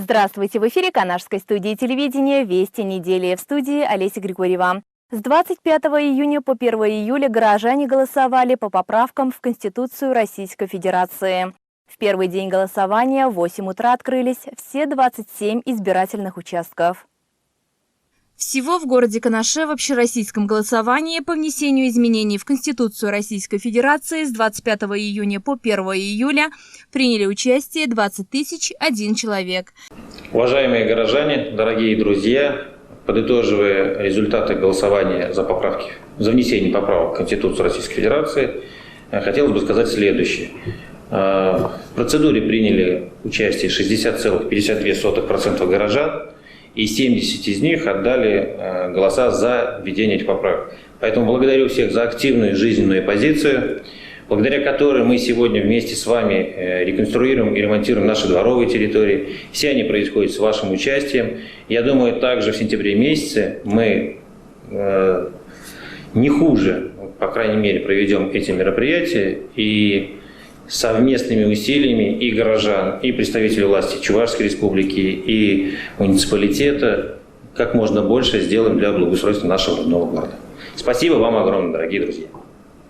Здравствуйте! В эфире Канашской студии телевидения «Вести недели». В студии Олеся Григорьева. С 25 июня по 1 июля горожане голосовали по поправкам в Конституцию Российской Федерации. В первый день голосования в 8 утра открылись все 27 избирательных участков. Всего в городе Канаше в общероссийском голосовании по внесению изменений в Конституцию Российской Федерации с 25 июня по 1 июля приняли участие 20 001 человек. Уважаемые горожане, дорогие друзья, подытоживая результаты голосования за внесение поправок в Конституцию Российской Федерации, хотелось бы сказать следующее. В процедуре приняли участие 60,52% горожан, и 70 из них отдали голоса за введение этих поправок. Поэтому благодарю всех за активную жизненную позицию, благодаря которой мы сегодня вместе с вами реконструируем и ремонтируем наши дворовые территории. Все они происходят с вашим участием. Я думаю, также в сентябре месяце мы не хуже, по крайней мере, проведем эти мероприятия и совместными усилиями и горожан, и представителей власти Чувашской республики, и муниципалитета как можно больше сделаем для благоустройства нашего родного города. Спасибо вам огромное, дорогие друзья.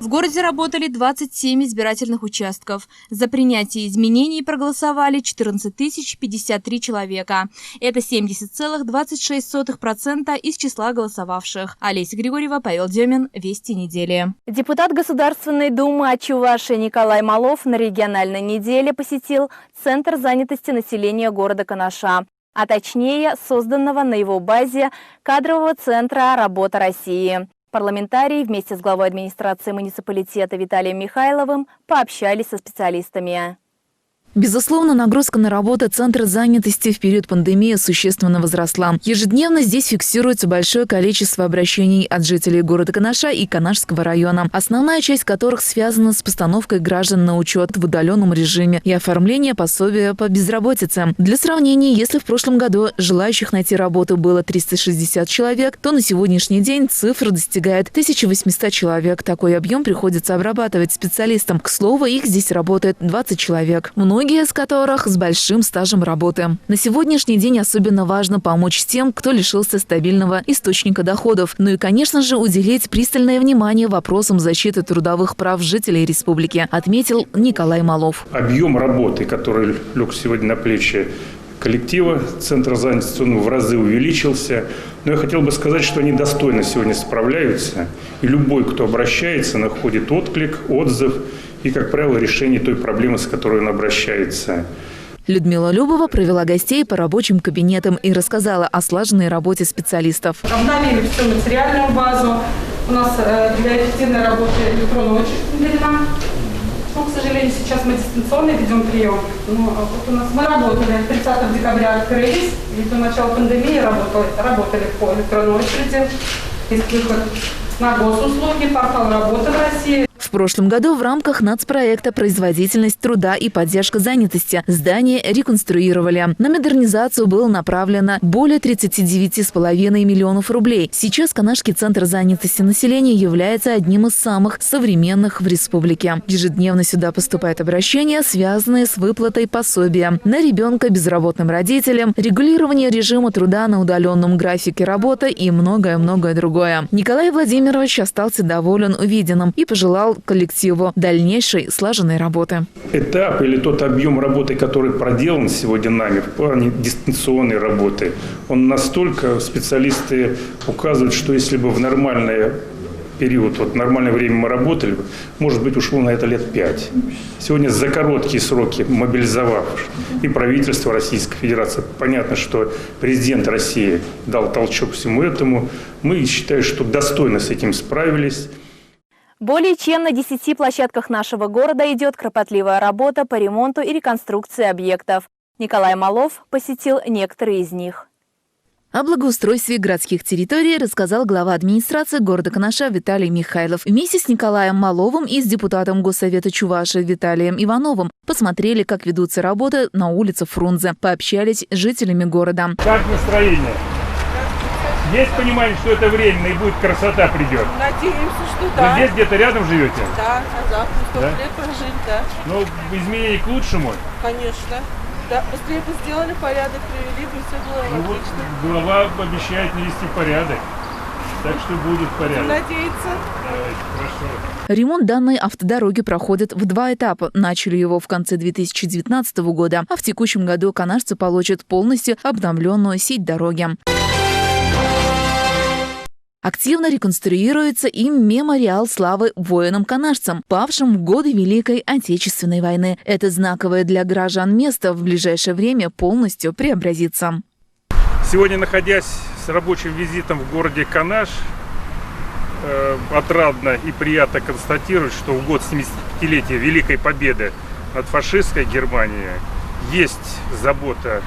В городе работали 27 избирательных участков. За принятие изменений проголосовали 14 053 человека. Это 70,26% из числа голосовавших. Олеся Григорьева, Павел Демин, Вести недели. Депутат Государственной Думы от Чувашии Николай Малов на региональной неделе посетил Центр занятости населения города Канаша, а точнее созданного на его базе кадрового центра «Работа России». Парламентарии вместе с главой администрации муниципалитета Виталием Михайловым пообщались со специалистами. Безусловно, нагрузка на работу Центра занятости в период пандемии существенно возросла. Ежедневно здесь фиксируется большое количество обращений от жителей города Канаша и Канашского района, основная часть которых связана с постановкой граждан на учет в удаленном режиме и оформлением пособия по безработице. Для сравнения, если в прошлом году желающих найти работу было 360 человек, то на сегодняшний день цифра достигает 1800 человек. Такой объем приходится обрабатывать специалистам. К слову, их здесь работает 20 человек. Многие из которых с большим стажем работы. На сегодняшний день особенно важно помочь тем, кто лишился стабильного источника доходов. Ну и, конечно же, уделить пристальное внимание вопросам защиты трудовых прав жителей республики, отметил Николай Малов. Объем работы, который лег сегодня на плечи коллектива Центра занятости, он в разы увеличился. Но я хотел бы сказать, что они достойно сегодня справляются. И любой, кто обращается, находит отклик, отзыв и, как правило, решение той проблемы, с которой он обращается. Людмила Любова провела гостей по рабочим кабинетам и рассказала о слаженной работе специалистов. Обновили всю материальную базу. У нас для эффективной работы электронная очередь внедрена. Но, к сожалению, сейчас мы дистанционно ведем прием. Мы работали 30 декабря, открылись, и до начала пандемии работали по электронной очереди. Есть выход на госуслуги, портал «Работа в России». В прошлом году в рамках нацпроекта «Производительность труда и поддержка занятости» здание реконструировали. На модернизацию было направлено более 39,5 миллионов рублей. Сейчас Канашский центр занятости населения является одним из самых современных в республике. Ежедневно сюда поступают обращения, связанные с выплатой пособия на ребенка безработным родителям, регулирование режима труда на удаленном графике работы и многое-многое другое. Николай Владимирович остался доволен увиденным и пожелал коллективу дальнейшей слаженной работы. Этап или тот объем работы, который проделан сегодня нами в плане дистанционной работы, он настолько, специалисты указывают, что если бы в нормальный период, нормальное время мы работали, может быть, ушло на это лет 5. Сегодня за короткие сроки, мобилизовав и правительство Российской Федерации, понятно, что президент России дал толчок всему этому, мы считаем, что достойно с этим справились. Более чем на 10 площадках нашего города идет кропотливая работа по ремонту и реконструкции объектов. Николай Малов посетил некоторые из них. О благоустройстве городских территорий рассказал глава администрации города Канаша Виталий Михайлов. Вместе с Николаем Маловым и с депутатом Госсовета Чувашии Виталием Ивановым посмотрели, как ведутся работы на улице Фрунзе. Пообщались с жителями города. Как настроение? Есть понимание, что это временно и будет красота придет? Надеемся, что да. Вы здесь где-то рядом живете? Да, на завтра 100 лет прожить, да. Но изменения к лучшему? Конечно. Да, быстрее бы сделали порядок, привели бы, все было Ну вот отлично. глава обещает навести порядок. Так что будет порядок. Надеяться. Давайте, хорошо. Ремонт данной автодороги проходит в 2 этапа. Начали его в конце 2019 года, а в текущем году канашцы получат полностью обновленную сеть дороги. Активно реконструируется и мемориал славы воинам-канашцам, павшим в годы Великой Отечественной войны. Это знаковое для горожан место в ближайшее время полностью преобразится. Сегодня, находясь с рабочим визитом в городе Канаш, отрадно и приятно констатировать, что в год 75-летия Великой Победы над фашистской Германией есть забота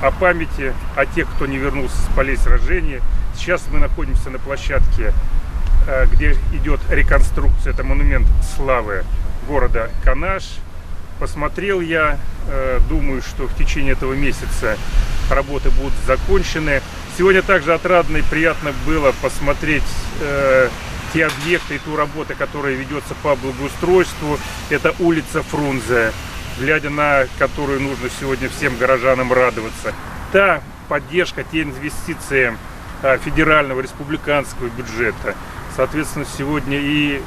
о памяти, о тех, кто не вернулся с полей сражения. Сейчас мы находимся на площадке, где идет реконструкция, это монумент славы города Канаш. Посмотрел я, думаю, что в течение этого месяца работы будут закончены. Сегодня также отрадно и приятно было посмотреть те объекты и ту работу, которая ведется по благоустройству. Это улица Фрунзе, глядя на которую нужно сегодня всем горожанам радоваться. Та поддержка, те инвестиции федерального, республиканского бюджета, соответственно, сегодня и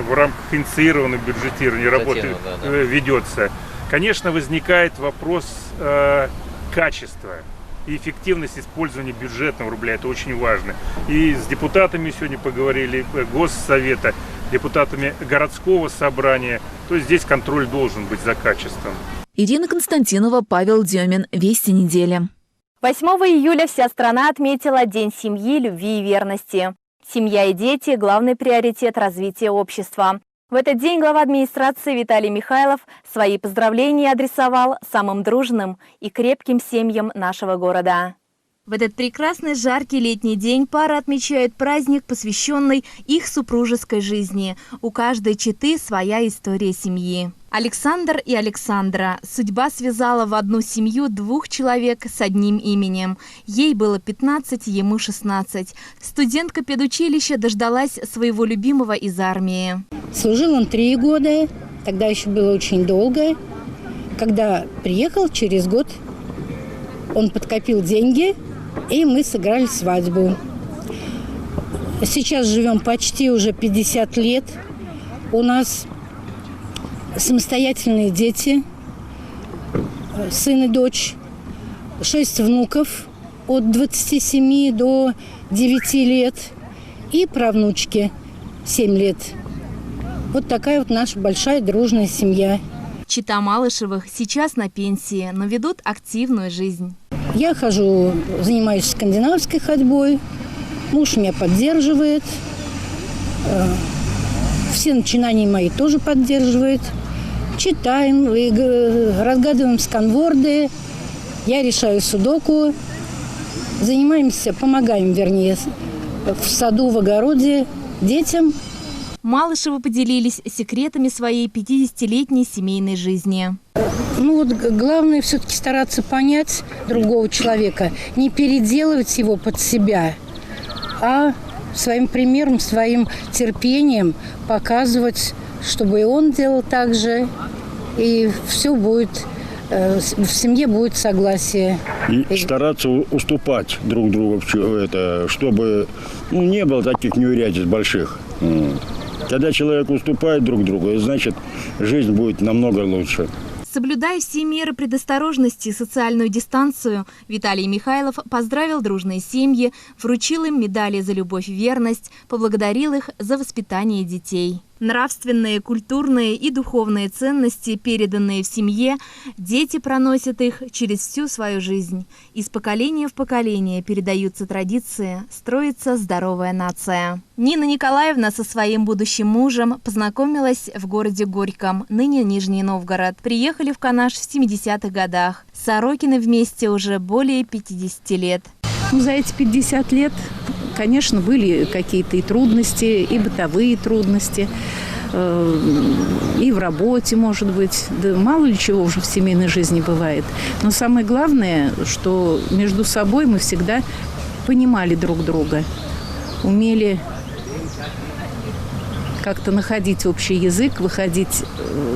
в рамках инициированного бюджетирования работы ведется. Конечно, возникает вопрос качества и эффективность использования бюджетного рубля. Это очень важно. И с депутатами сегодня поговорили, Госсовета, депутатами городского собрания. То есть здесь контроль должен быть за качеством. Ирина Константинова, Павел Демин. Вести недели. 8 июля вся страна отметила День семьи, любви и верности. Семья и дети – главный приоритет развития общества. В этот день глава администрации Виталий Михайлов свои поздравления адресовал самым дружным и крепким семьям нашего города. В этот прекрасный жаркий летний день пара отмечает праздник, посвященный их супружеской жизни. У каждой четы своя история семьи. Александр и Александра. Судьба связала в одну семью 2 человек с одним именем. Ей было 15, ему 16. Студентка педучилища дождалась своего любимого из армии. Служил он 3 года, тогда еще было очень долго. Когда приехал, через год он подкопил деньги, и мы сыграли свадьбу. Сейчас живем почти уже 50 лет. У нас самостоятельные дети, сын и дочь, 6 внуков от 27 до 9 лет и правнучки 7 лет. Вот такая вот наша большая дружная семья. Чета Малышевых сейчас на пенсии, но ведут активную жизнь. Я хожу, занимаюсь скандинавской ходьбой, муж меня поддерживает, все начинания мои тоже поддерживает. Читаем, разгадываем сканворды, я решаю судоку, занимаемся, помогаем, вернее, в саду, в огороде детям. Малышевы поделились секретами своей 50-летней семейной жизни. Ну вот главное все-таки стараться понять другого человека, не переделывать его под себя, а своим примером, своим терпением показывать, чтобы и он делал так же, и все будет, в семье будет согласие. И стараться уступать друг другу, чтобы не было таких неурядиц больших. Когда человек уступает друг другу, значит, жизнь будет намного лучше. Соблюдая все меры предосторожности и социальную дистанцию, Виталий Михайлов поздравил дружные семьи, вручил им медали за любовь и верность, поблагодарил их за воспитание детей. Нравственные, культурные и духовные ценности, переданные в семье, дети проносят их через всю свою жизнь. Из поколения в поколение передаются традиции, строится здоровая нация. Нина Николаевна со своим будущим мужем познакомилась в городе Горьком, ныне Нижний Новгород. Приехали в Канаш в 70-х годах. Сорокины вместе уже более 50 лет. За эти 50 лет, конечно, были какие-то и трудности, и бытовые трудности, и в работе, может быть. Да мало ли чего уже в семейной жизни бывает. Но самое главное, что между собой мы всегда понимали друг друга, умели как-то находить общий язык, выходить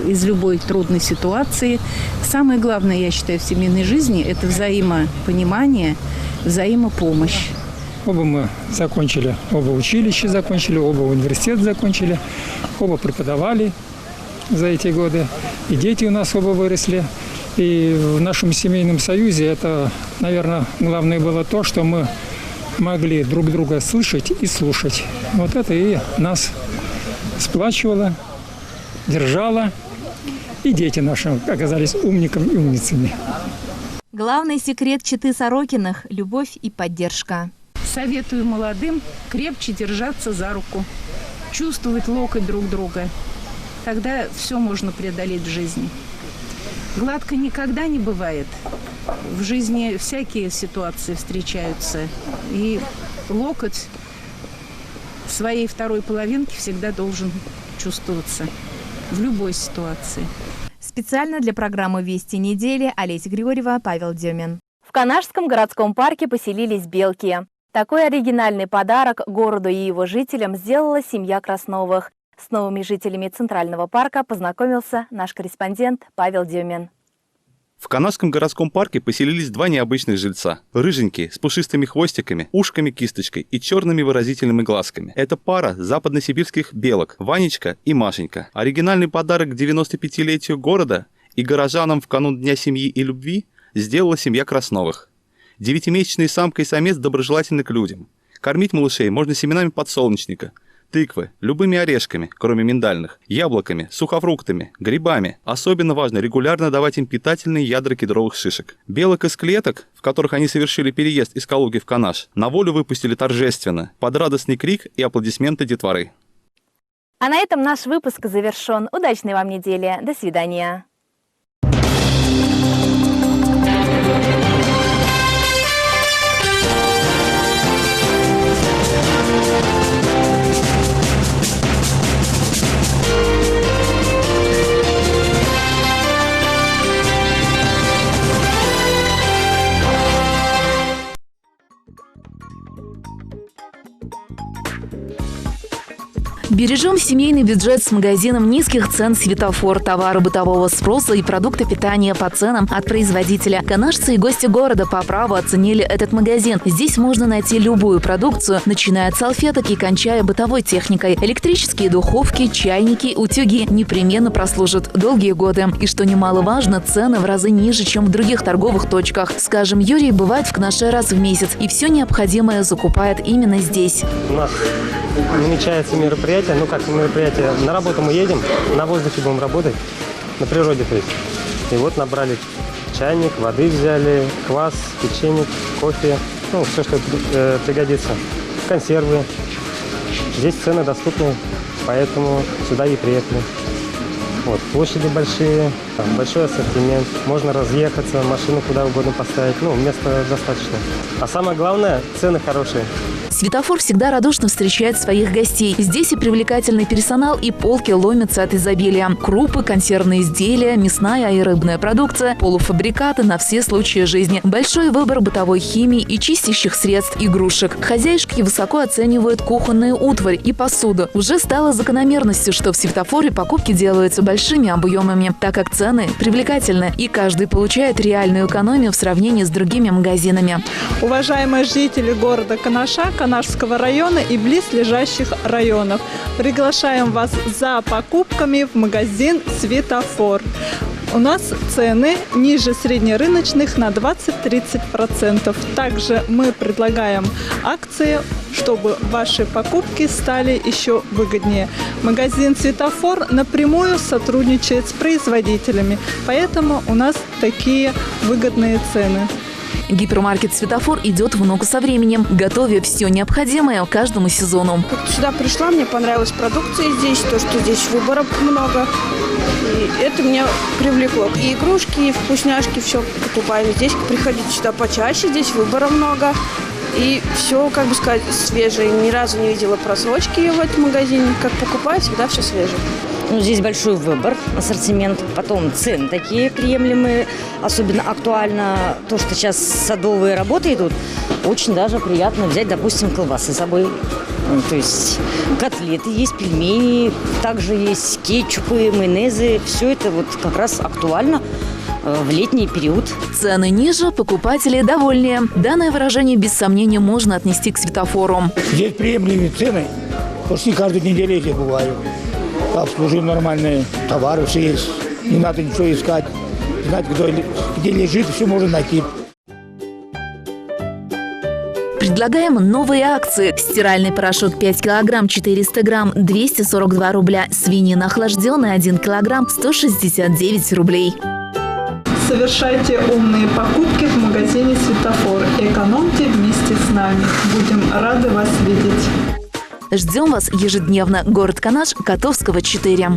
из любой трудной ситуации. Самое главное, я считаю, в семейной жизни – это взаимопонимание, взаимопомощь. Оба мы закончили, оба училище закончили, оба университет закончили, оба преподавали за эти годы. И дети у нас оба выросли. И в нашем семейном союзе это, наверное, главное было то, что мы могли друг друга слышать и слушать. Вот это и нас сплачивало, держало. И дети наши оказались умниками и умницами. Главный секрет четы Сорокиных – любовь и поддержка. Советую молодым крепче держаться за руку, чувствовать локоть друг друга. Тогда все можно преодолеть в жизни. Гладко никогда не бывает. В жизни всякие ситуации встречаются. И локоть своей второй половинки всегда должен чувствоваться в любой ситуации. Специально для программы «Вести недели» Олеся Григорьева, Павел Демин. В Канашском городском парке поселились белки. Такой оригинальный подарок городу и его жителям сделала семья Красновых. С новыми жителями Центрального парка познакомился наш корреспондент Павел Демин. В Канашском городском парке поселились два необычных жильца. Рыженькие, с пушистыми хвостиками, ушками-кисточкой и черными выразительными глазками. Это пара западносибирских белок Ванечка и Машенька. Оригинальный подарок к 95-летию города и горожанам в канун Дня семьи и любви сделала семья Красновых. 9-месячная самка и самец доброжелательны к людям. Кормить малышей можно семенами подсолнечника, тыквы, любыми орешками, кроме миндальных, яблоками, сухофруктами, грибами. Особенно важно регулярно давать им питательные ядра кедровых шишек. Белок из клеток, в которых они совершили переезд из Калуги в Канаш, на волю выпустили торжественно, под радостный крик и аплодисменты детворы. А на этом наш выпуск завершен. Удачной вам недели. До свидания. Бережем семейный бюджет с магазином низких цен «Светофор». Товары бытового спроса и продукты питания по ценам от производителя. Канашцы и гости города по праву оценили этот магазин. Здесь можно найти любую продукцию, начиная от салфеток и кончая бытовой техникой. Электрические духовки, чайники, утюги непременно прослужат долгие годы. И что немаловажно, цены в разы ниже, чем в других торговых точках. Скажем, Юрий бывает в Канаше раз в месяц и все необходимое закупает именно здесь. У нас намечается мероприятие, на работу мы едем, на воздухе будем работать, на природе, то есть. И вот набрали чайник, воды взяли, квас, печенье, кофе, все, что пригодится, консервы. Здесь цены доступны, поэтому сюда и приехали. Вот, площади большие, большой ассортимент, можно разъехаться, машину куда угодно поставить, места достаточно. А самое главное, цены хорошие. «Светофор» всегда радушно встречает своих гостей. Здесь и привлекательный персонал, и полки ломятся от изобилия. Крупы, консервные изделия, мясная и рыбная продукция, полуфабрикаты на все случаи жизни. Большой выбор бытовой химии и чистящих средств, игрушек. Хозяюшки высоко оценивают кухонную утварь и посуду. Уже стало закономерностью, что в «Светофоре» покупки делаются большими объемами, так как цены привлекательны, и каждый получает реальную экономию в сравнении с другими магазинами. Уважаемые жители города Канаша, Канашского района и близлежащих районов, приглашаем вас за покупками в магазин «Светофор». У нас цены ниже среднерыночных на 20-30%. Также мы предлагаем акции, чтобы ваши покупки стали еще выгоднее. Магазин «Светофор» напрямую сотрудничает с производителями, поэтому у нас такие выгодные цены. Гипермаркет «Светофор» идет в ногу со временем, готовя все необходимое каждому сезону. Сюда пришла, мне понравилась продукция здесь, то, что здесь выбора много. И это меня привлекло. И игрушки, и вкусняшки, все покупаем здесь. Приходите сюда почаще, здесь выбора много. И все, свежее. Ни разу не видела просрочки в этом магазине. Как покупаю, всегда все свежее. Ну, здесь большой выбор, ассортимент. Потом цены такие приемлемые. Особенно актуально то, что сейчас садовые работы идут. Очень даже приятно взять, допустим, колбасы с собой. Ну, то есть котлеты есть, пельмени, также есть кетчупы, майонезы. Все это вот как раз актуально в летний период. Цены ниже, покупатели довольнее. Данное выражение без сомнения можно отнести к светофору. Здесь приемлемые цены. Почти каждую неделю я здесь бываю. Обслужим нормальные товары, все есть. Не надо ничего искать. Знать, где лежит, все можно найти. Предлагаем новые акции. Стиральный порошок 5 килограмм 400 грамм 242 рубля. Свинина охлажденная 1 килограмм 169 рублей. Совершайте умные покупки в магазине «Светофор». Экономьте вместе с нами. Будем рады вас видеть. Ждем вас ежедневно. Город Канаш, Котовского, 4.